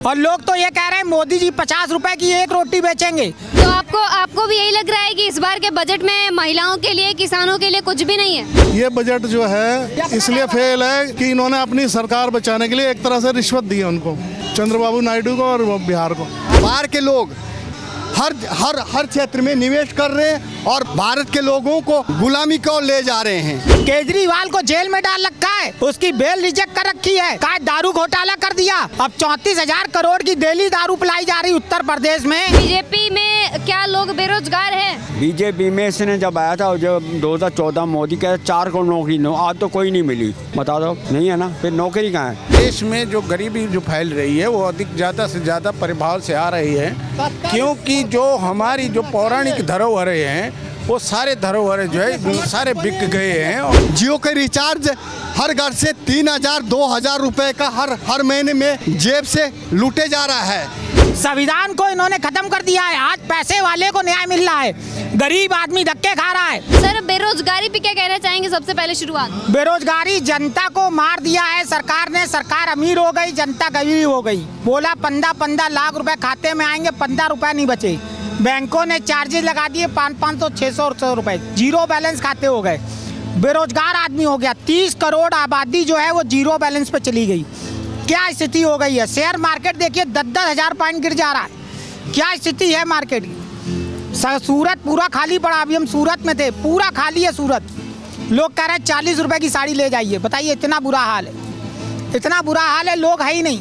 और लोग तो ये कह रहे हैं मोदी जी 50 रुपए की एक रोटी बेचेंगे। तो आपको भी यही लग रहा है कि इस बार के बजट में महिलाओं के लिए, किसानों के लिए कुछ भी नहीं है? ये बजट जो है इसलिए फेल है कि इन्होंने अपनी सरकार बचाने के लिए एक तरह से रिश्वत दी है उनको, चंद्रबाबू नायडू को और बिहार को। बाहर के लोग हर क्षेत्र में निवेश कर रहे हैं और भारत के लोगों को गुलामी को ले जा रहे हैं। केजरीवाल को जेल में डाल रखा है, उसकी बेल रिजेक्ट कर रखी है। कहा दारू घोटाला कर दिया। अब 34,000 करोड़ की डेली दारू पिलाई जा रही उत्तर प्रदेश में। बीजेपी में क्या लोग बेरोजगार हैं? बीजेपी में इसने जब आया था, जब 2014 मोदी कह 4 करोड़ नौकरी आज तो कोई नहीं मिली। बता दो, नहीं है ना, फिर नौकरी कहाँ है? देश में जो गरीबी जो फैल रही है वो अधिक ज़्यादा से ज़्यादा प्रभाव से आ रही है, क्योंकि जो हमारी जो पौराणिक धरोहरें हैं वो सारे धरोहरें जो है सारे बिक गए हैं। जियो के रिचार्ज हर घर से 3,000 2,000 रुपए का हर महीने में जेब से लूटे जा रहा है। संविधान को इन्होंने खत्म कर दिया है। आज पैसे वाले को न्याय मिल रहा है, गरीब आदमी धक्के खा रहा है। सर, बेरोजगारी पे क्या कहना चाहेंगे? सबसे पहले शुरुआत, बेरोजगारी जनता को मार दिया है सरकार ने। सरकार अमीर हो गई, जनता गरीब हो गई। बोला 15 लाख रुपए खाते में आएंगे, 15 रुपए नहीं बचे। बैंकों ने चार्जेस लगा दिए 500 600 रुपए, जीरो बैलेंस खाते हो गए। बेरोजगार आदमी हो गया। 30 करोड़ आबादी जो है वो जीरो बैलेंस पे चली गई। क्या स्थिति हो गई है? शेयर मार्केट देखिए 10-10 हजार पॉइंट गिर जा रहा है। क्या स्थिति है मार्केट की? सूरत पूरा खाली पड़ा। अभी हम सूरत में थे, पूरा खाली है सूरत। लोग कह रहे हैं 40 रुपए की साड़ी ले जाइए। बताइए, इतना बुरा हाल है, इतना बुरा हाल है। लोग है ही नहीं।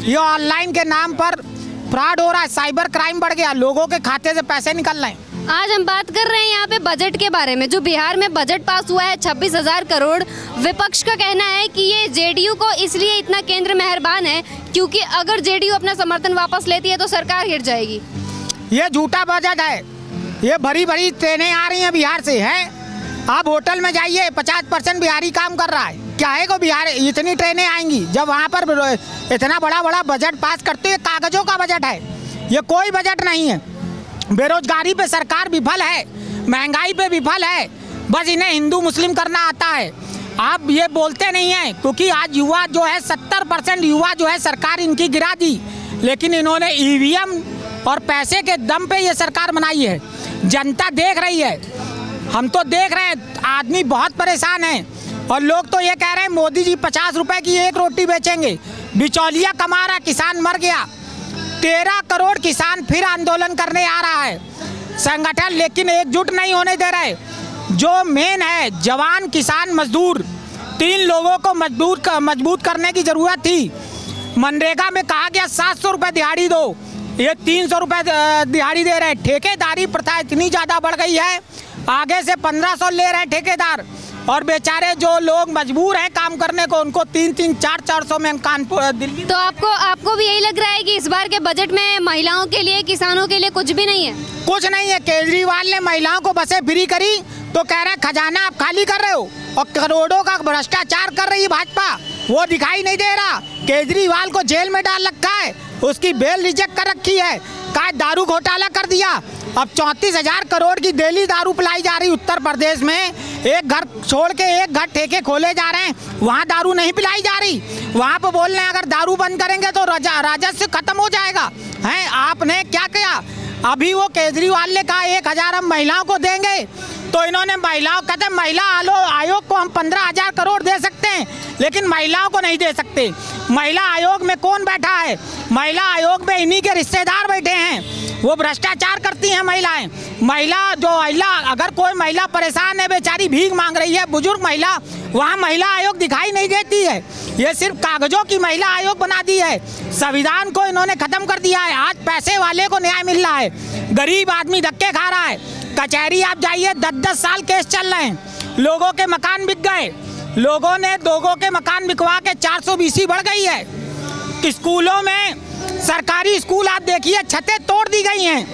ये ऑनलाइन के नाम पर फ्रॉड हो रहा है, साइबर क्राइम बढ़ गया, लोगों के खाते से पैसे निकल रहे हैं। आज हम बात कर रहे हैं यहाँ पे बजट के बारे में। जो बिहार में बजट पास हुआ है 26,000 करोड़, विपक्ष का कहना है कि ये जेडीयू को इसलिए इतना केंद्र मेहरबान है क्योंकि अगर जेडीयू अपना समर्थन वापस लेती है तो सरकार गिर जाएगी। ये झूठा बजट है। ये भरी भरी ट्रेनें आ रही हैं बिहार से। हैं आप होटल में जाइए, 50% बिहारी काम कर रहा है। क्या है को बिहार इतनी ट्रेनें आएंगी? जब वहाँ पर इतना बड़ा बजट पास करते हैं, कागजों का बजट है, ये कोई बजट नहीं है। बेरोजगारी पे सरकार विफल है, महंगाई पे विफल है। बस इन्हें हिंदू मुस्लिम करना आता है। आप ये बोलते नहीं हैं क्योंकि आज युवा जो है 70% युवा जो है सरकार इनकी गिरा दी। लेकिन इन्होंने ईवीएम और पैसे के दम पे ये सरकार बनाई है। जनता देख रही है, हम तो देख रहे हैं। आदमी बहुत परेशान है और लोग तो ये कह रहे हैं मोदी जी 50 रुपए की एक रोटी बेचेंगे। बिचौलिया कमा रहा, किसान मर गया। 13 करोड़ किसान फिर आंदोलन करने आ रहा है संगठन, लेकिन एकजुट नहीं होने दे रहे। जो मेन है जवान, किसान, मजदूर, 3 लोगों को मजबूत करने की जरूरत थी। मनरेगा में कहा गया 700 रुपये दिहाड़ी दो, ये 300 रुपये दिहाड़ी दे रहे हैं। ठेकेदारी प्रथा इतनी ज़्यादा बढ़ गई है, आगे से 1500 ले रहे हैं ठेकेदार। और बेचारे जो लोग मजबूर हैं काम करने को, उनको 300 400 में कानपुर दिल्ली। तो आपको भी यही लग रहा है कि इस बार के बजट में महिलाओं के लिए, किसानों के लिए कुछ भी नहीं है? कुछ नहीं है। केजरीवाल ने महिलाओं को बसें फ्री करी तो कह रहे हैं खजाना आप खाली कर रहे हो, और करोड़ों का भ्रष्टाचार कर रही है भाजपा, वो दिखाई नहीं दे रहा। केजरीवाल को जेल में डाल रखा है, उसकी बेल रिजेक्ट कर रखी है। कहा दारू घोटाला कर दिया। अब 34,000 करोड़ की डेली दारू पिलाई जा रही उत्तर प्रदेश में। एक घर छोड़ के एक घर ठेके खोले जा रहे हैं, वहाँ दारू नहीं पिलाई जा रही। वहाँ पे बोल रहे हैं अगर दारू बंद करेंगे तो राजस्व खत्म हो जाएगा। हैं आपने क्या किया? अभी वो केजरीवाल ने कहा 1,000 हम महिलाओं को देंगे, तो इन्होंने महिलाओं कहते हैं महिला आयोग को हम 15,000 करोड़ दे सकते हैं, लेकिन महिलाओं को नहीं दे सकते। महिला आयोग में कौन बैठा है? महिला आयोग में इन्हीं के रिश्तेदार बैठे हैं, वो भ्रष्टाचार करती हैं महिलाएं। अगर कोई महिला परेशान है, बेचारी भीख मांग रही है, बुजुर्ग महिला, वहाँ महिला आयोग दिखाई नहीं देती है। ये सिर्फ कागजों की महिला आयोग बना दी है। संविधान को इन्होंने खत्म कर दिया है। आज पैसे वाले को न्याय मिल रहा है, गरीब आदमी धक्के खा रहा है। कचहरी आप जाइए, 10-10 साल केस चल रहे हैं। लोगों के मकान बिक गए, लोगों के मकान बिकवा के 420 बढ़ गई है। स्कूलों में, सरकारी स्कूल आप देखिए, छतें तोड़ दी गई हैं।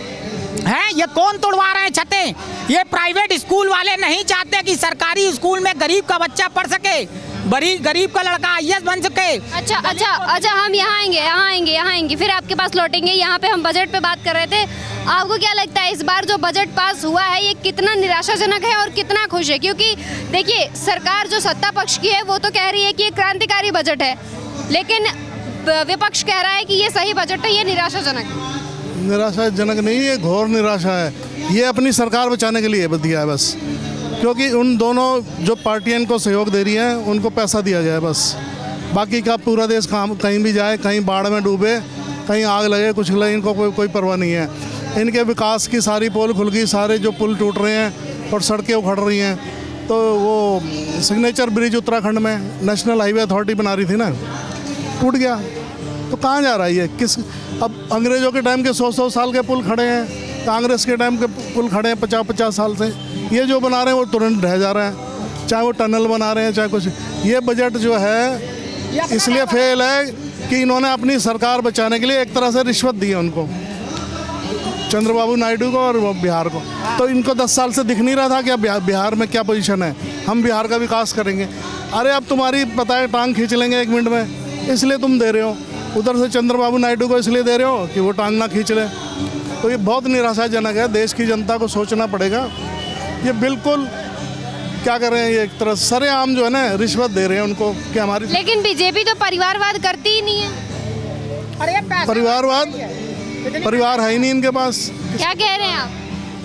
ये कौन तोड़वा रहे हैं छतें? ये प्राइवेट स्कूल वाले नहीं चाहते कि सरकारी स्कूल में गरीब का बच्चा पढ़ सके, गरीब का लड़का IAS बन सके। अच्छा, हम यहाँ आएंगे, फिर आपके पास लौटेंगे। यहाँ पे हम बजट पे बात कर रहे थे। आपको क्या लगता है इस बार जो बजट पास हुआ है ये कितना निराशाजनक है और कितना खुश है? क्योंकि देखिए, सरकार जो सत्ता पक्ष की है वो तो कह रही है कि ये क्रांतिकारी बजट है, लेकिन विपक्ष कह रहा है कि ये सही बजट है, ये निराशाजनक है। निराशाजनक नहीं, ये घोर निराशा है। ये अपनी सरकार बचाने के लिए दिया है बस, क्योंकि उन दोनों जो पार्टियां इनको सहयोग दे रही हैं उनको पैसा दिया जाए बस। बाकी का पूरा देश कहीं भी जाए, कहीं बाढ़ में डूबे, कहीं आग लगे, कुछ लगे, इनको कोई परवाह नहीं है। इनके विकास की सारी पोल खुल गई, सारे जो पुल टूट रहे हैं और सड़कें उखड़ रही हैं। तो वो सिग्नेचर ब्रिज उत्तराखंड में नेशनल हाईवे अथॉरिटी बना रही थी ना, टूट गया। तो कहाँ जा रहा है ये? किस अब अंग्रेज़ों के टाइम के 100 साल के पुल खड़े हैं, कांग्रेस के टाइम के पुल खड़े हैं 50 साल से। ये जो बना रहे हैं वो तुरंत ढह जा रहा है, चाहे वो टनल बना रहे हैं चाहे कुछ। ये बजट जो है इसलिए फेल है कि इन्होंने अपनी सरकार बचाने के लिए एक तरह से रिश्वत दी है उनको, चंद्रबाबू नायडू को और बिहार को। तो इनको 10 साल से दिख नहीं रहा था कि अब बिहार में क्या पोजीशन है, हम बिहार का विकास करेंगे। अरे अब तुम्हारी पता है टांग खींच लेंगे 1 मिनट में, इसलिए तुम दे रहे हो। उधर से चंद्रबाबू नायडू को इसलिए दे रहे हो कि वो टांग ना खींच ले। तो ये बहुत निराशाजनक है, देश की जनता को सोचना पड़ेगा। ये बिल्कुल क्या कर रहे हैं, ये एक तरह सरेआम जो है ना रिश्वत दे रहे हैं उनको कि हमारी। लेकिन बीजेपी तो परिवारवाद करती ही नहीं है। अरे परिवार है ही नहीं इनके पास। क्या कह रहे हैं आप?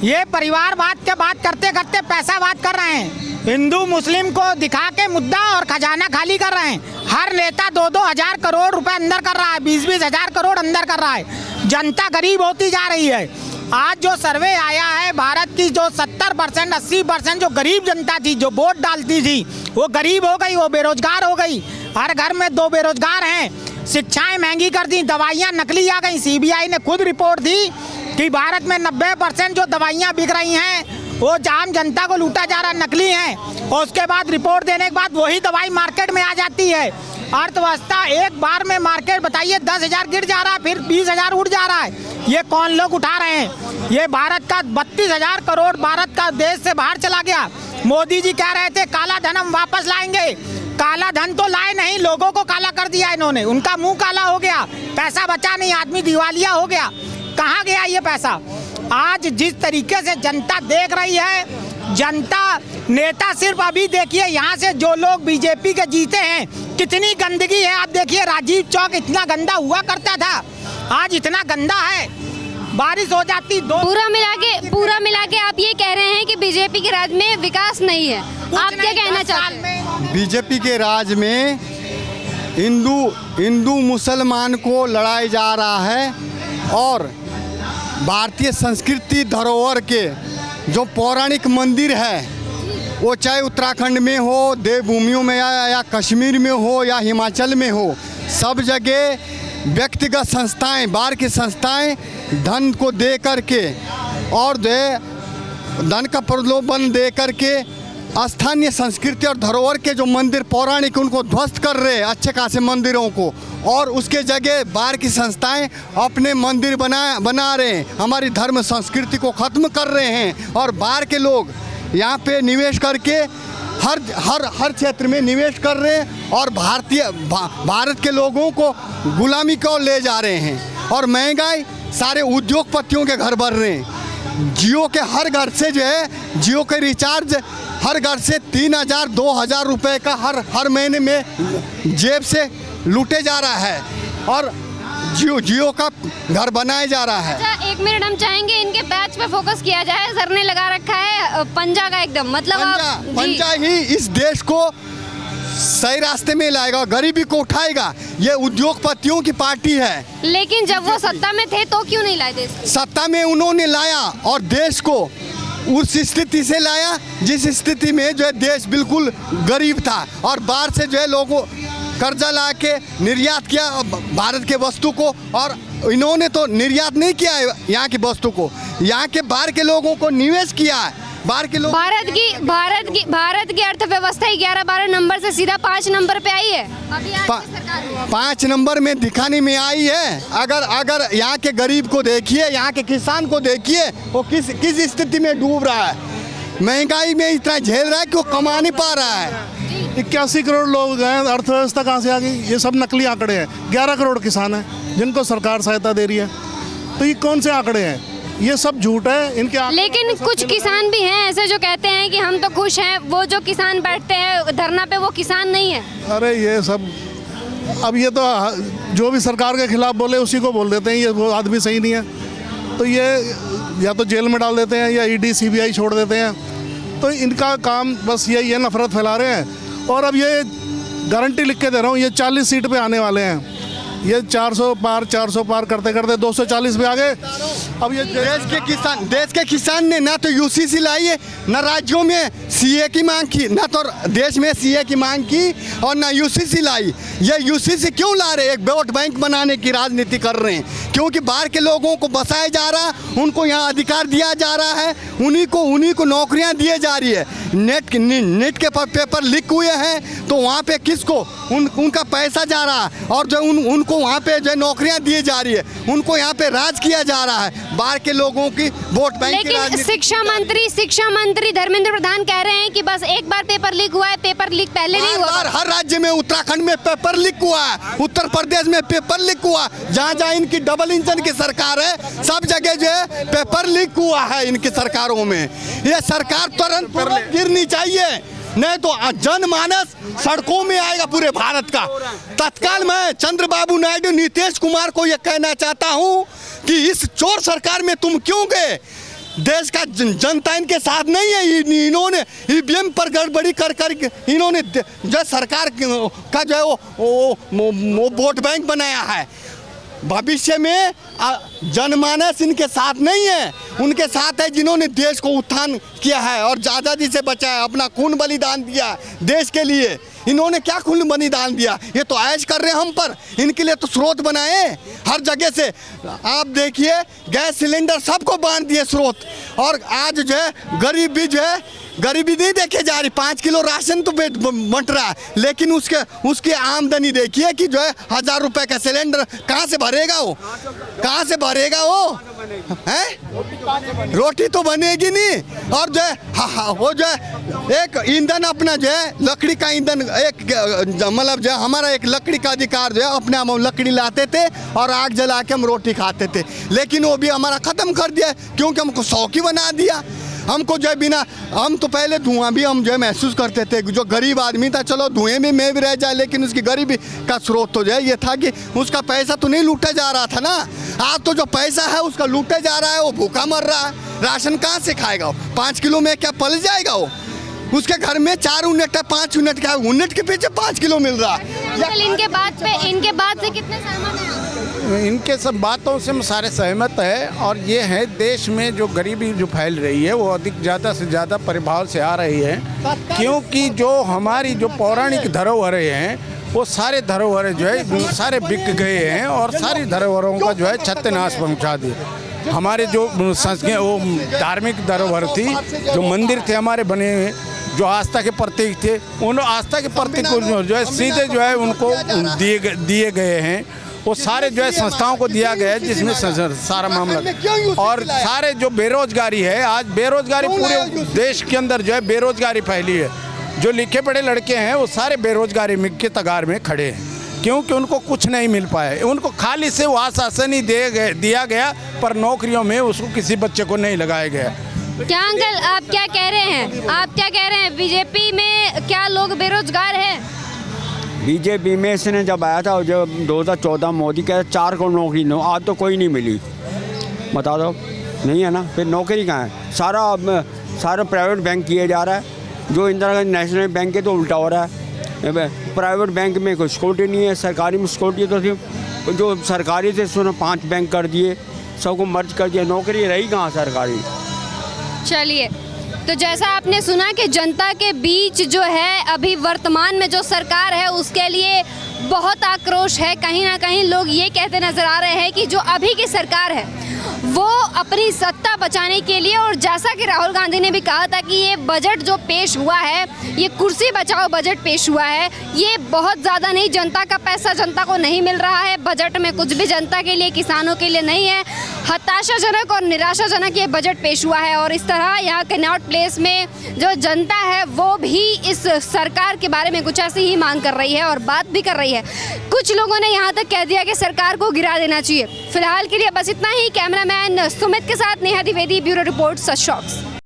ये परिवारवाद के बात करते करते पैसावाद कर रहे हैं। हिंदू मुस्लिम को दिखा के मुद्दा और खजाना खाली कर रहे हैं। हर नेता 2-2 हजार करोड़ रुपए अंदर कर रहा है, 20-20 हजार करोड़ अंदर कर रहा है। जनता गरीब होती जा रही है। आज जो सर्वे आया है, भारत की जो 70% 80% जो गरीब जनता थी, जो वोट डालती थी, वो गरीब हो गई, वो बेरोजगार हो गई। हर घर में 2 बेरोजगार हैं। शिक्षाएं महंगी कर दी, दवाइयाँ नकली आ गई। CBI ने खुद रिपोर्ट दी कि भारत में 90% जो दवाइयाँ बिक रही हैं वो आम जनता को लूटा जा रहा, नकली हैं। और उसके बाद रिपोर्ट देने के बाद वही दवाई मार्केट में आ जाती है। अर्थव्यवस्था एक बार में मार्केट बताइए 10,000 गिर जा रहा है, फिर 20,000 उठ जा रहा है। ये कौन लोग उठा रहे हैं? ये भारत का 32,000 करोड़ भारत का देश से बाहर चला गया। मोदी जी कह रहे थे काला धन हम वापस लाएंगे। काला धन तो लाए नहीं, लोगों को काला कर दिया इन्होंने। उनका मुंह काला हो गया, पैसा बचा नहीं, आदमी दिवालिया हो गया। कहाँ गया ये पैसा? आज जिस तरीके से जनता देख रही है, जनता नेता सिर्फ अभी देखिए यहाँ से जो लोग बीजेपी के जीते हैं कितनी गंदगी है। आप देखिए राजीव चौक इतना गंदा हुआ करता था, आज इतना गंदा है। बारिश हो जाती पूरा मिला के आप ये कह रहे हैं कि बीजेपी के राज में विकास नहीं है। आप क्या कहना चाहते हैं? बीजेपी के राज में हिंदू मुसलमान को लड़ाया जा रहा है और भारतीय संस्कृति धरोहर के जो पौराणिक मंदिर है, वो चाहे उत्तराखंड में हो, देवभूमियों में या कश्मीर में हो या हिमाचल में हो, सब जगह व्यक्तिगत संस्थाएं, बाहर की संस्थाएं धन को दे करके और धन का प्रलोभन दे करके स्थानीय संस्कृति और धरोहर के जो मंदिर पौराणिक उनको ध्वस्त कर रहे हैं, अच्छे खासे मंदिरों को। और उसके जगह बाहर की संस्थाएं अपने मंदिर बना रहे हैं, हमारी धर्म संस्कृति को ख़त्म कर रहे हैं। और बाहर के लोग यहाँ पे निवेश करके हर क्षेत्र में निवेश कर रहे हैं और भारत के लोगों को गुलामी की ओर ले जा रहे हैं। और महंगाई, सारे उद्योगपतियों के घर भर रहे हैं। जियो के हर घर से जो है, जियो के रिचार्ज हर घर से 3,000 2,000 रुपये का हर महीने में जेब से लूटे जा रहा है और जियो का घर बनाया जा रहा है। अच्छा, 1 मिनट हम चाहेंगे इनके बैच पे फोकस किया जाए। सर ने लगा रखा है पंजा का एकदम, मतलब पंजा ही इस देश को सही रास्ते में लाएगा, गरीबी को उठाएगा। ये उद्योगपतियों की पार्टी है। लेकिन जब वो सत्ता में थे तो क्यों नहीं लाए देश? सत्ता में उन्होंने लाया और देश को उस स्थिति से लाया जिस स्थिति में जो है देश बिल्कुल गरीब था और बाहर से जो है लोगों कर्जा ला के निर्यात किया भारत के वस्तु को। और इन्होंने तो निर्यात नहीं किया है यहाँ की वस्तु को, यहाँ के बाहर के लोगों को निवेश किया है। बाहर के लोग भारत की अर्थव्यवस्था 11-12 नंबर से सीधा 5 नंबर पे आई है। अभी आज की सरकार 5 नंबर में दिखाने में आई है। अगर यहाँ के गरीब को देखिए, यहाँ के किसान को देखिए, वो किस स्थिति में डूब रहा है। महंगाई में इतना झेल रहा है कि वो कमा नहीं पा रहा है। 81 करोड़ लोग हैं, अर्थव्यवस्था कहाँ से आ गई? ये सब नकली आंकड़े हैं। 11 करोड़ किसान हैं जिनको सरकार सहायता दे रही है। तो ये कौन से आंकड़े हैं? ये सब झूठ है इनके। लेकिन कुछ किसान भी हैं ऐसे जो कहते हैं कि हम तो खुश हैं। वो जो किसान बैठते हैं धरना पे, वो किसान नहीं है। अरे ये सब अब ये तो जो भी सरकार के खिलाफ बोले उसी को बोल देते हैं ये वो आदमी सही नहीं है, तो ये या तो जेल में डाल देते हैं या ईडी सीबीआई छोड़ देते हैं। तो इनका काम बस यही है, नफरत फैला रहे हैं। और अब ये गारंटी लिख के दे रहा हूँ, ये 40 सीट पे आने वाले हैं। ये 400 पार करते करते 240 पे आ गए। अब ये देश के किसान ने ना तो यूसीसी लाई है, ना राज्यों में सीए की मांग की, ना तो देश में सीए की मांग की, और ना यूसीसी लाई। ये यूसीसी क्यों ला रहे हैं? एक वोट बैंक बनाने की राजनीति कर रहे हैं, क्योंकि बाहर के लोगों को बसाया जा रहा, उनको यहाँ अधिकार दिया जा रहा है, उन्हीं को नौकरियाँ दिए जा रही है। नेट के पेपर लीक हुए हैं तो वहाँ पे किसको उनका पैसा जा रहा है, और जो उनको वहाँ पे जो नौकरियाँ दी जा रही है, उनको यहाँ पे राज किया जा रहा है बाहर के लोगों की वोट बैंक की लेकिन शिक्षा मंत्री धर्मेंद्र प्रधान कह रहे हैं कि बस एक बार पेपर लीक हुआ है, पेपर लीक पहले नहीं हुआ। हर राज्य में, उत्तराखंड में पेपर लीक हुआ है, उत्तर प्रदेश में पेपर लीक हुआ, जहाँ जहाँ इनकी डबल इंजन की सरकार है सब जगह जो है पेपर लीक हुआ है इनकी सरकारों में। ये सरकार तुरंत गिरनी चाहिए, नहीं तो जनमानस सड़कों में आएगा पूरे भारत का। तत्काल मैं चंद्रबाबू नायडू, नीतीश कुमार को यह कहना चाहता हूं कि इस चोर सरकार में तुम क्यों गए? देश का जनता इनके साथ नहीं है। इन्होंने ईवीएम पर गड़बड़ी कर इन्होंने जो सरकार का जो है वो वोट बैंक बनाया है। भविष्य में जनमानस इनके साथ नहीं है, उनके साथ है जिन्होंने देश को उत्थान किया है और आज़ादी से बचाया, अपना खून बलिदान दिया देश के लिए। इन्होंने क्या खून बलिदान दिया? ये तो ऐश कर रहे हैं हम पर, इनके लिए तो स्रोत बनाए हर जगह से। आप देखिए गैस सिलेंडर सबको बांध दिए स्रोत, और आज जो है गरीबी जो है गरीबी नहीं देखे जा रही। 5 किलो राशन तो बंट रहा है, लेकिन उसकी आमदनी देखिए कि जो है 1000 रुपए का सिलेंडर कहाँ से भरेगा वो? कहाँ से भरेगा वो? हैं? रोटी तो बनेगी नहीं। और जो है वो जो है एक ईंधन अपना जो है लकड़ी का ईंधन, एक मतलब जो हमारा एक लकड़ी का अधिकार जो है, अपने हम लकड़ी लाते थे और आग जला के हम रोटी खाते थे, लेकिन वो भी हमारा ख़त्म कर दिया क्योंकि हमको शौकी बना दिया। हमको जो है बिना, हम तो पहले धुआं भी हम जो है महसूस करते थे, जो गरीब आदमी था चलो धुएं में भी रह जाए, लेकिन उसकी गरीबी का स्रोत तो जो है ये था कि उसका पैसा तो नहीं लूटा जा रहा था ना। आज तो जो पैसा है उसका लूटा जा रहा है, वो भूखा मर रहा है। राशन कहाँ से खाएगा वो? 5 किलो में क्या पल जाएगा वो? उसके घर में 4 यूनिट है, 5 यूनिट का, यूनिट के पीछे 5 किलो मिल रहा है। इनके बाद से कितने सहमत हैं? इनके सब बातों से हम सारे सहमत है, और ये है देश में जो गरीबी जो फैल रही है वो अधिक ज़्यादा से ज़्यादा प्रभाव से आ रही है, क्योंकि जो हमारी जो पौराणिक धरोहरें हैं वो सारे धरोहरें जो है सारे बिक गए हैं, और सारी धरोहरों का जो है सत्यानाश पहुँचा दिया। हमारे जो वो धार्मिक धरोहर थी, जो मंदिर थे हमारे बने हुए, जो आस्था के प्रतीक थे, उन आस्था के प्रतीक को जो है सीधे जो है उनको दिए गए हैं। वो सारे जो है संस्थाओं को दिया गया है, जिसमें सारा मामला। और सारे जो बेरोजगारी है, आज बेरोजगारी पूरे देश के अंदर जो है बेरोजगारी फैली है। जो लिखे पढ़े लड़के हैं वो सारे बेरोजगारी के तगार में खड़े हैं, क्योंकि उनको कुछ नहीं मिल पाया। उनको खाली से वो आश्वासन ही दिया गया, पर नौकरियों में उसको किसी बच्चे को नहीं लगाया गया। क्या अंकल आप क्या कह रहे हैं? आप क्या कह रहे हैं, बीजेपी में क्या लोग बेरोजगार हैं? बीजेपी में इसने जब आया था, जब 2014 मोदी कह 4 करोड़ नौकरी दो, आज तो कोई नहीं मिली। बता दो, नहीं है ना? फिर नौकरी कहाँ है? सारा प्राइवेट बैंक किया जा रहा है। जो इंदिरा गांधी नेशनल बैंक है तो उल्टा हो रहा है। प्राइवेट बैंक में कोई सिक्योरिटी नहीं है, सरकारी में सिक्योरिटी तो थी। जो सरकारी थे उसने 5 बैंक कर दिए, सबको मर्ज कर दिया, नौकरी रही कहाँ सरकारी? चलिए, तो जैसा आपने सुना कि जनता के बीच जो है अभी वर्तमान में जो सरकार है उसके लिए बहुत आक्रोश है। कहीं ना कहीं लोग ये कहते नजर आ रहे हैं कि जो अभी की सरकार है वो अपनी सत्ता बचाने के लिए, और जैसा कि राहुल गांधी ने भी कहा था कि ये बजट जो पेश हुआ है, ये कुर्सी बचाओ बजट पेश हुआ है, ये बहुत ज़्यादा नहीं, जनता का पैसा जनता को नहीं मिल रहा है, बजट में कुछ भी जनता के लिए, किसानों के लिए नहीं है। हताशाजनक और निराशाजनक ये बजट पेश हुआ है, और इस तरह यहाँ कनॉट प्लेस में जो जनता है वो भी इस सरकार के बारे में कुछ ऐसी ही मांग कर रही है और बात भी कर रही है। कुछ लोगों ने यहाँ तक कह दिया कि सरकार को गिरा देना चाहिए। फिलहाल के लिए बस इतना ही। कैमरामैन सुमित के साथ नेहा द्विवेदी, ब्यूरो रिपोर्ट, सच शॉक्स।